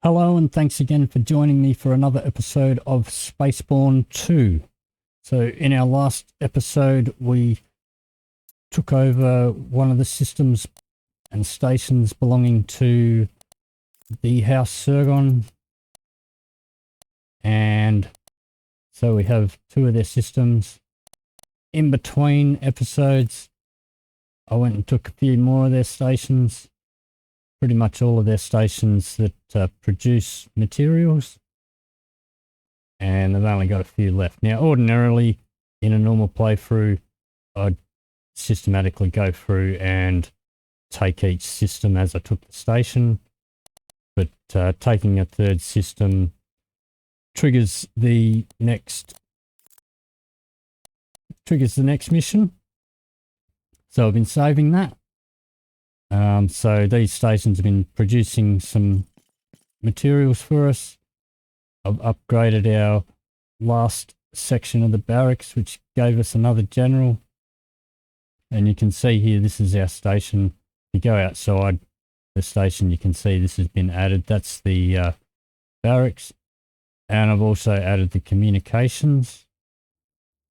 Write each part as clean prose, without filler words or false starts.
Hello and thanks again for joining me for another episode of SpaceBourne 2. So in our last episode we took over one of the systems and stations belonging to the House Sergon, and so we have two of their systems. In between episodes I went and took a few more of their stations. Pretty much all of their stations that produce materials, and they've only got a few left. Now, ordinarily, in a normal playthrough, I'd systematically go through and take each system as I took the station, but taking a third system triggers the next mission. So I've been saving that. So these stations have been producing some materials for us. I've upgraded our last section of the barracks, which gave us another general. And you can see here, this is our station. If you go outside the station, you can see this has been added. That's the barracks. And I've also added the communications,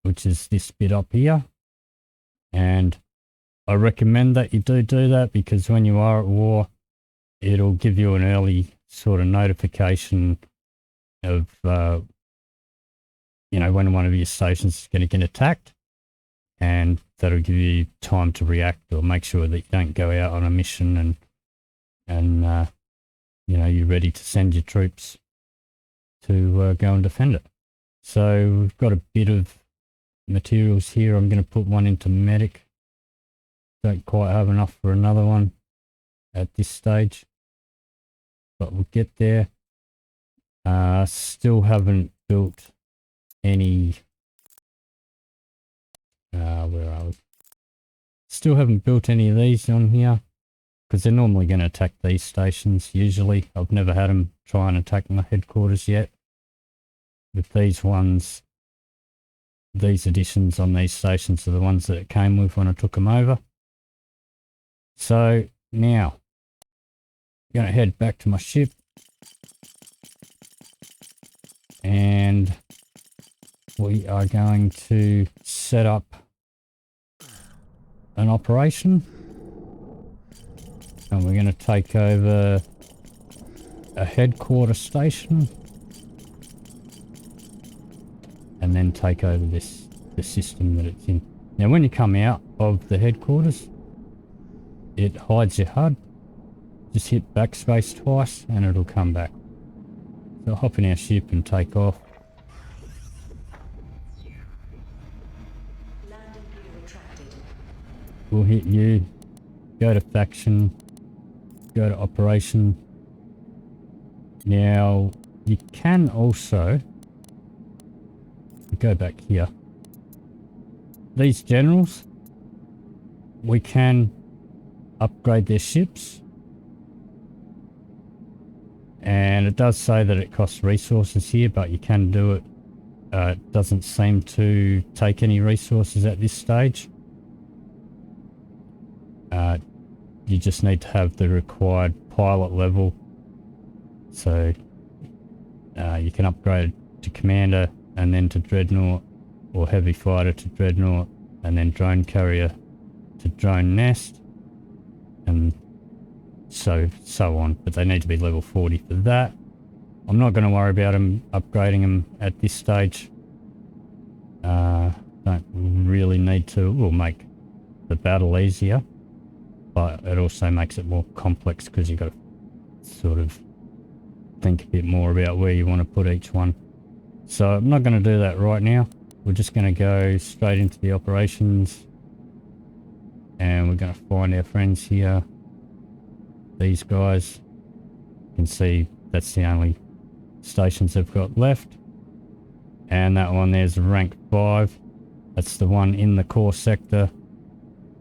which is this bit up here. And I recommend that you do that, because when you are at war, it'll give you an early sort of notification of, when one of your stations is going to get attacked, and that'll give you time to react or make sure that you don't go out on a mission and you're ready to send your troops to go and defend it. So we've got a bit of materials here. I'm going to put one into medic. Don't quite have enough for another one at this stage, but we'll get there. Still haven't built any. Where are we? Still haven't built any of these on here, because they're normally going to attack these stations. Usually, I've never had them try and attack my headquarters yet. With these ones, these additions on these stations are the ones that it came with when I took them over. So now I'm going to head back to my ship, and we are going to set up an operation, and we're going to take over a headquarter station and then take over the system that it's in. Now when you come out of the headquarters, it hides your HUD. Just hit backspace twice and it'll come back. So hop in our ship and take off. We'll hit you, go to faction, go to operation. Now you can also go back here. These generals, we can upgrade their ships, and it does say that it costs resources here, but you can do it. It doesn't seem to take any resources at this stage. You just need to have the required pilot level, so you can upgrade to commander and then to dreadnought, or heavy fighter to dreadnought, and then drone carrier to drone nest, and so on. But they need to be level 40 for that. I'm not going to worry about upgrading them at this stage. Don't really need to. It will make the battle easier, but it also makes it more complex, because you've got to sort of think a bit more about where you want to put each one. So I'm not going to do that right now. We're just going to go straight into the operations, and we're going to find our friends here. These guys, you can see that's the only stations they've got left. And that one there's rank 5. That's the one in the core sector.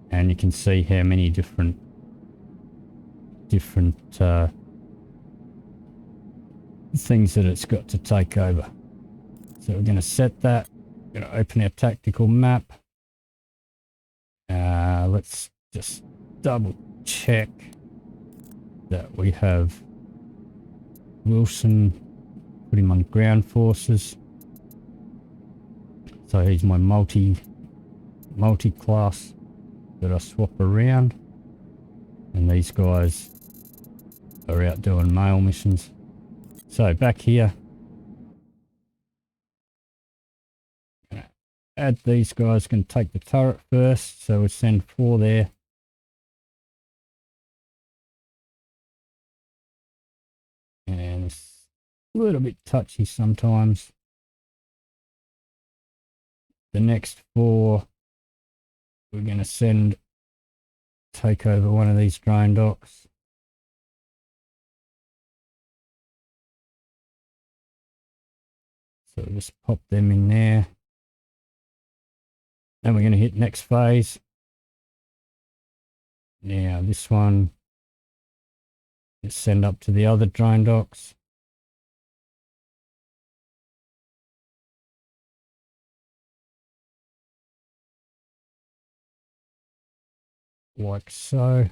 And you can see how many different things that it's got to take over. So we're going to set that. We're going to open our tactical map. Let's just double check that we have Wilson, put him on ground forces. So he's my multi-class that I swap around. And these guys are out doing mail missions. So back here, add these guys, can take the turret first, so we'll send 4 there. And it's a little bit touchy sometimes. The next 4, we're going to take over one of these drone docks. So just pop them in there. Then we're going to hit next phase. Now this one, let's send up to the other drone docks. Like so.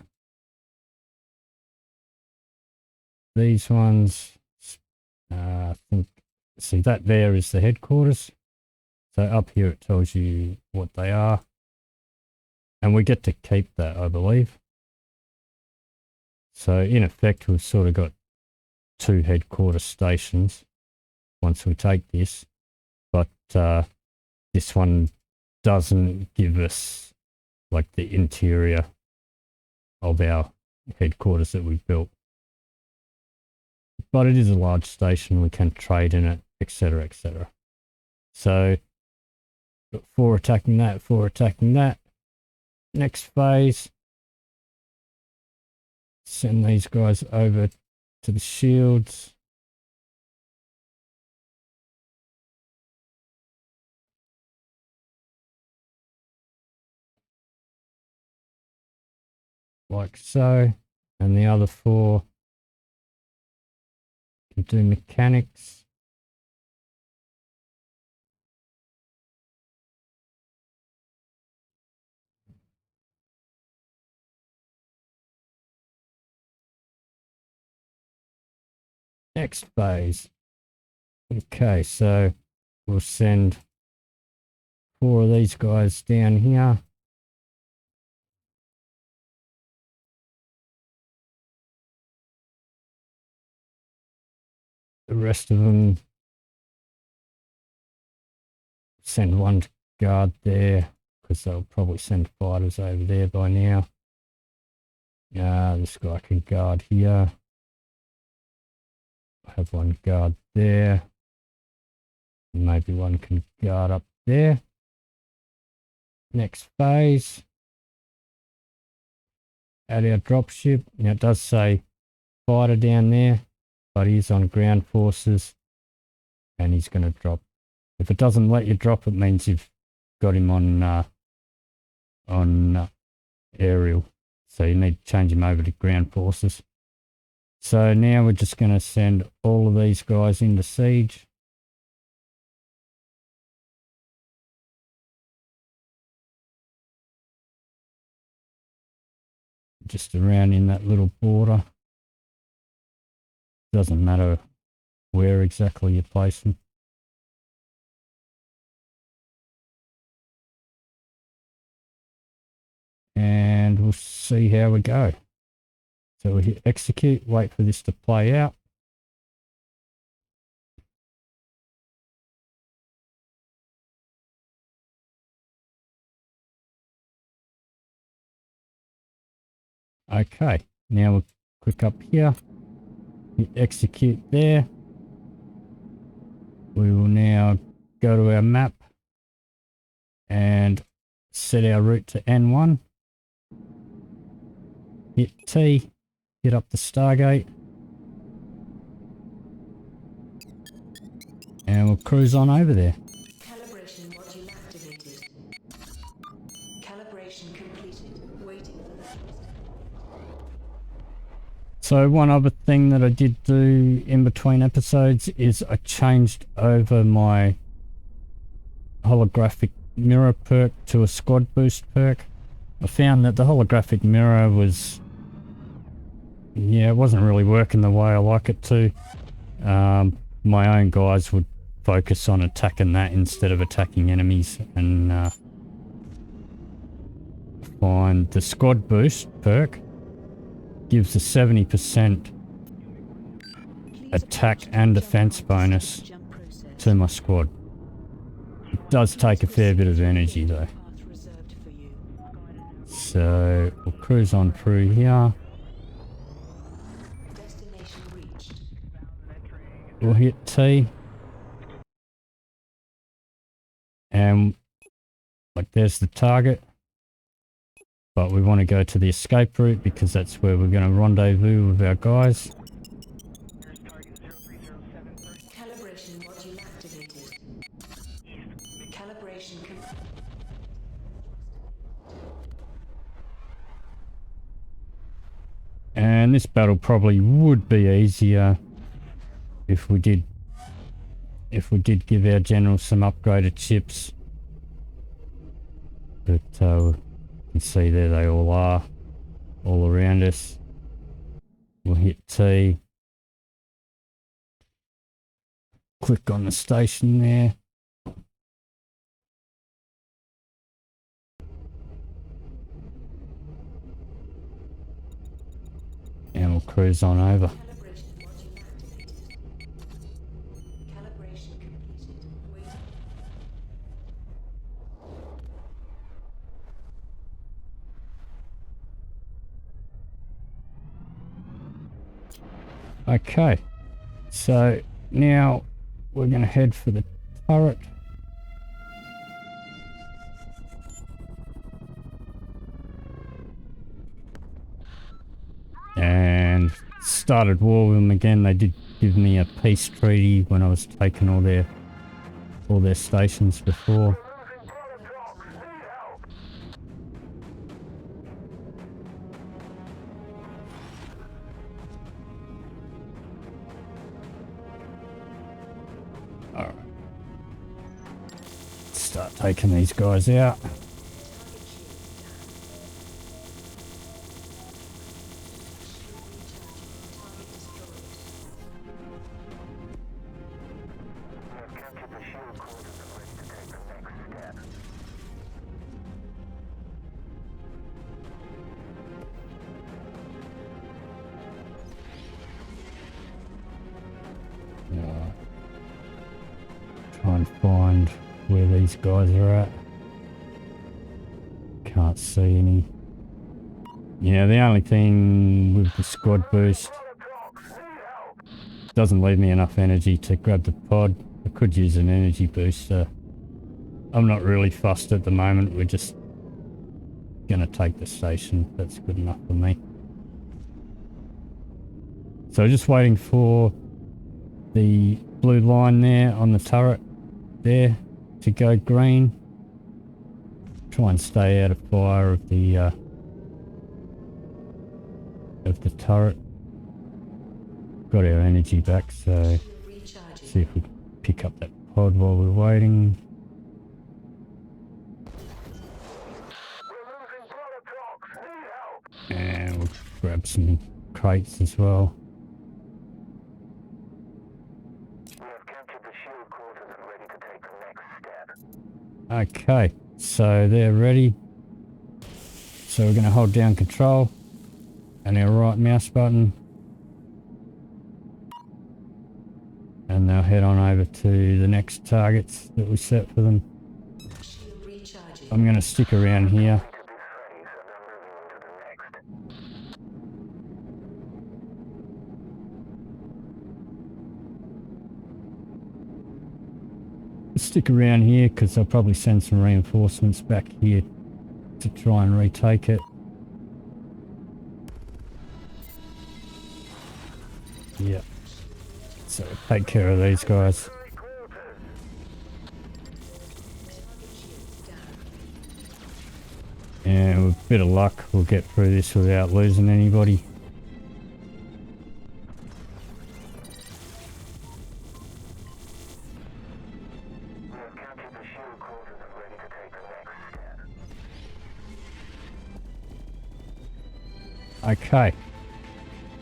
These ones, I think, see that there is the headquarters. So up here it tells you what they are. And we get to keep that, I believe. So in effect, we've sort of got 2 headquarters stations once we take this. But this one doesn't give us like the interior of our headquarters that we've built. But it is a large station, we can trade in it, etc, etc. So, got 4 attacking that, 4 attacking that. Next phase, send these guys over to the shields. Like so. And the other 4 can do mechanics. Next phase. Okay, so we'll send 4 of these guys down here. The rest of them, send 1 to guard there, because they'll probably send fighters over there by now. This guy can guard here. Have 1 guard there. Maybe 1 can guard up there. Next phase. Add our dropship. Now it does say fighter down there, but he's on ground forces and he's going to drop. If it doesn't let you drop, it means you've got him on aerial. So you need to change him over to ground forces. So now we're just going to send all of these guys into siege. Just around in that little border. Doesn't matter where exactly you place them. And we'll see how we go. So we'll hit execute, wait for this to play out. Okay, now we'll click up here, hit execute there. We will now go to our map and set our route to N1. Hit T, hit up the Stargate. And we'll cruise on over there. Calibration module activated. Calibration completed. Waiting for the So one other thing that I did do in between episodes is I changed over my holographic mirror perk to a squad boost perk. I found that the holographic mirror was, it wasn't really working the way I like it to. my own guys would focus on attacking that instead of attacking enemies, and find the squad boost perk gives a 70% attack and defense bonus to my squad. It does take a fair bit of energy though. So we'll cruise on through here. We'll hit T. And like there's the target. But we want to go to the escape route because that's where we're going to rendezvous with our guys. Calibration module activated. Calibration complete. And this battle probably would be easier if we did give our general some upgraded chips. But you can see there they all are, all around us. We'll hit T. Click on the station there. And we'll cruise on over. Calibration completed. Waiting. Okay, so now we're going to head for the turret. And started war with them again. They did give me a peace treaty when I was taking all their stations before. Alright. Start taking these guys out. Try and find where these guys are at. Can't see any. Yeah, the only thing with the squad boost, doesn't leave me enough energy to grab the pod. I could use an energy booster. I'm not really fussed at the moment. We're just gonna take the station. That's good enough for me. So just waiting for the blue line there on the turret there to go green. Try and stay out of fire of the turret. Got our energy back, so see if we can pick up that pod while we're waiting. And we'll grab some crates as well. Okay, so they're ready. So we're going to hold down control and our right mouse button. And they'll head on over to the next targets that we set for them. I'm going to stick around here. Stick around here because I'll probably send some reinforcements back here to try and retake it. Yeah. So take care of these guys. And with a bit of luck we'll get through this without losing anybody. Okay,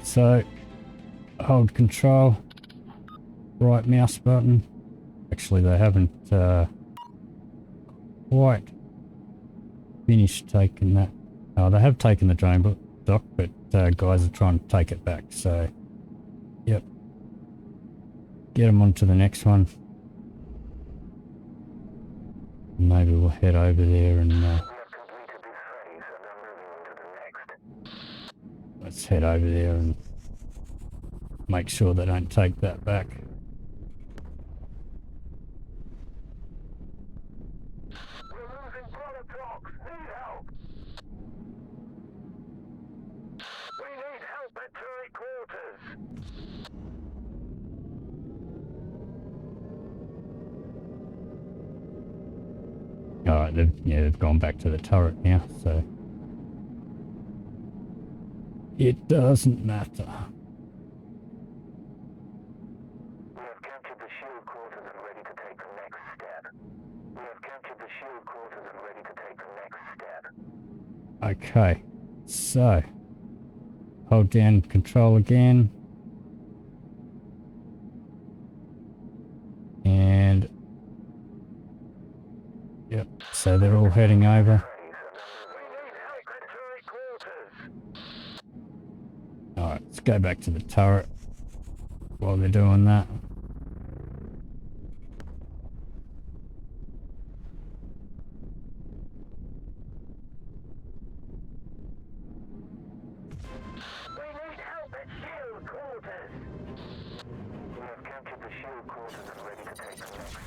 so hold control right mouse button. Actually, they haven't quite finished taking that. Oh, they have taken the drone dock, but guys are trying to take it back. So, yep. Get them onto the next one. Maybe we'll head over there and let's head over there and make sure they don't take that back. Alright, they've gone back to the turret now, so it doesn't matter. We have captured the shield quarters and ready to take the next step. We have captured the shield quarters and ready to take the next step. Okay, so hold down control again. And yep, so they're all heading over. Alright, let's go back to the turret while they're doing that.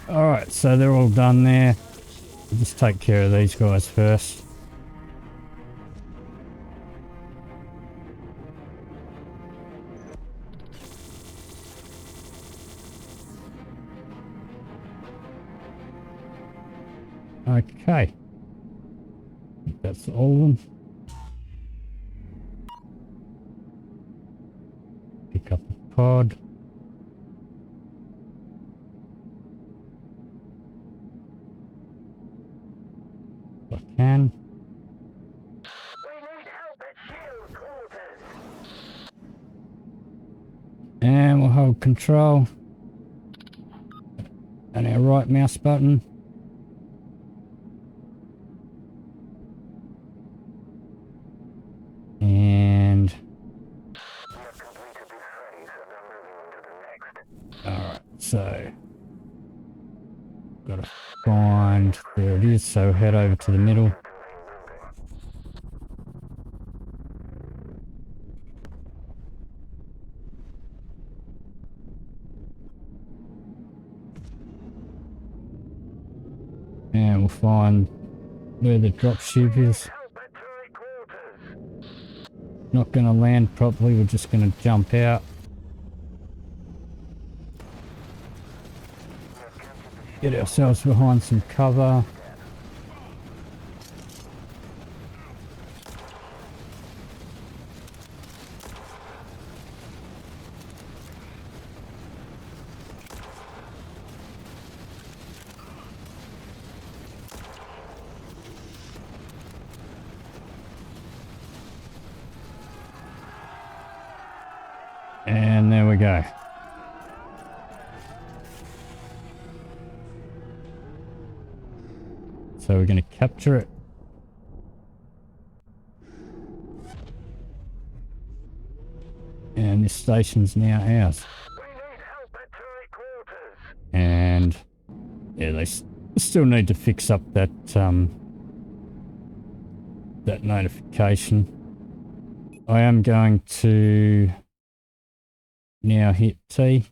Alright, so they're all done there. We'll just take care of these guys first. Okay. I think that's all of them. Pick up the pod. If I can. And we'll hold control and our right mouse button. And alright, so gotta find, there it is, so head over to the middle. And we'll find where the drop ship is. Not going to land properly, we're just going to jump out. Get ourselves behind some cover. And there we go. So we're going to capture it. And this station's now ours. And yeah, they still need to fix up that that notification. I am going to now hit T.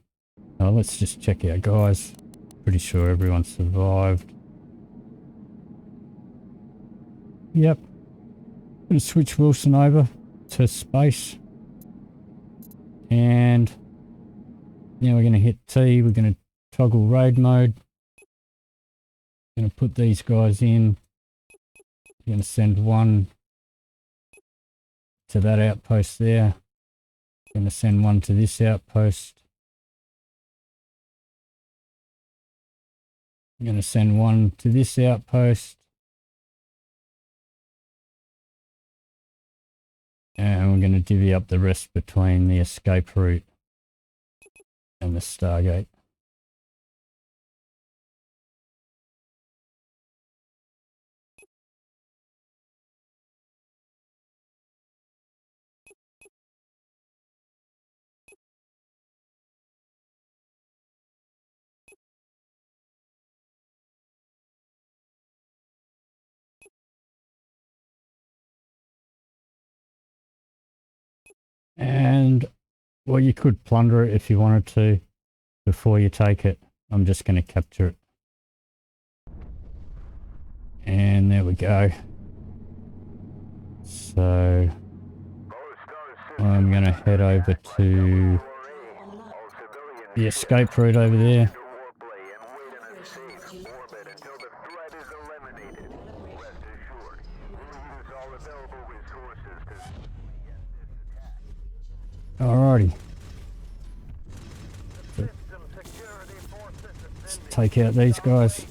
Oh, let's just check our guys. Pretty sure everyone survived. Yep. Gonna switch Wilson over to space. And now we're gonna hit T. We're gonna toggle raid mode. Gonna put these guys in. We're gonna send one to that outpost there. Going to send one to this outpost. I'm going to send one to this outpost. And we're going to divvy up the rest between the escape route and the Stargate. And, well, you could plunder it if you wanted to before you take it. I'm just going to capture it. And there we go. So I'm going to head over to the escape route over there. Alrighty. So, let's take out these guys.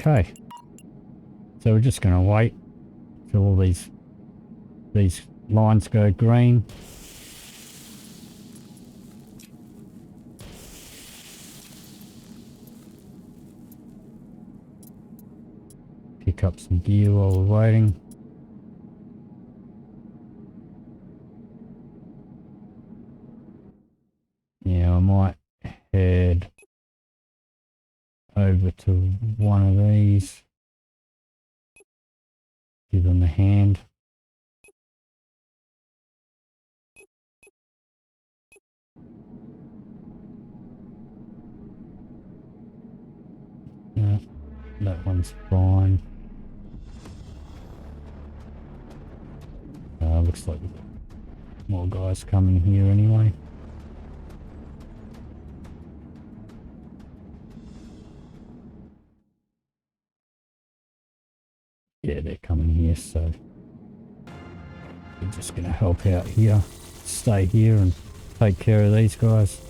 Okay, so we're just going to wait till all these lines go green. Pick up some gear while we're waiting. Yeah, I might head over to one of these, give them a hand. Yeah, that one's fine. Looks like we've got more guys coming here anyway. Yeah, they're coming here, so we're just going to help out here, stay here and take care of these guys.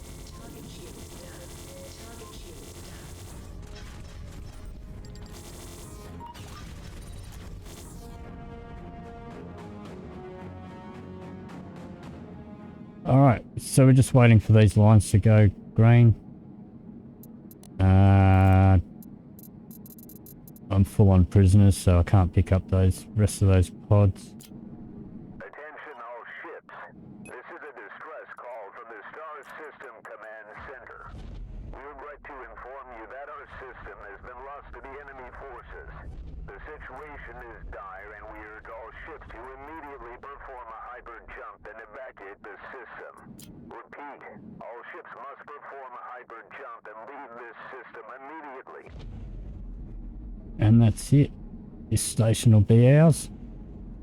Alright, so we're just waiting for these lines to go green. I'm full on prisoners, so I can't pick up those rest of those pods. Attention all ships. This is a distress call from the Star System Command Center. We would like to inform you that our system has been lost to the enemy forces. The situation is dire and we urge all ships to immediately perform a hyper jump and evacuate the system. Repeat, all ships must perform a hyper jump and leave this system immediately. And that's it. This station will be ours.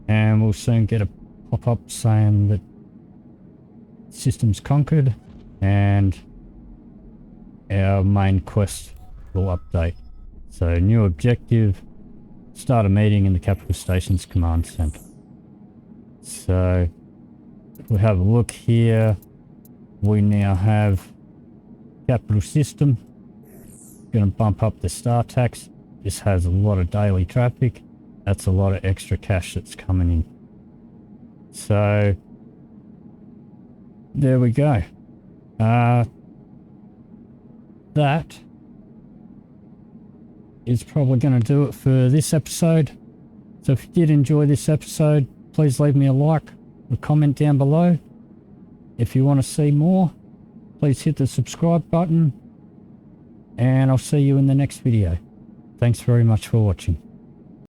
And we'll soon get a pop-up saying that system's conquered and our main quest will update. So new objective, start a meeting in the Capital Station's command center. So if we have a look here, we now have Capital System. Going to bump up the star tax. This has a lot of daily traffic. That's a lot of extra cash that's coming in. So there we go. That is probably going to do it for this episode. So if you did enjoy this episode, please leave me a like, a comment down below. If you want to see more, please hit the subscribe button. And I'll see you in the next video. Thanks very much for watching.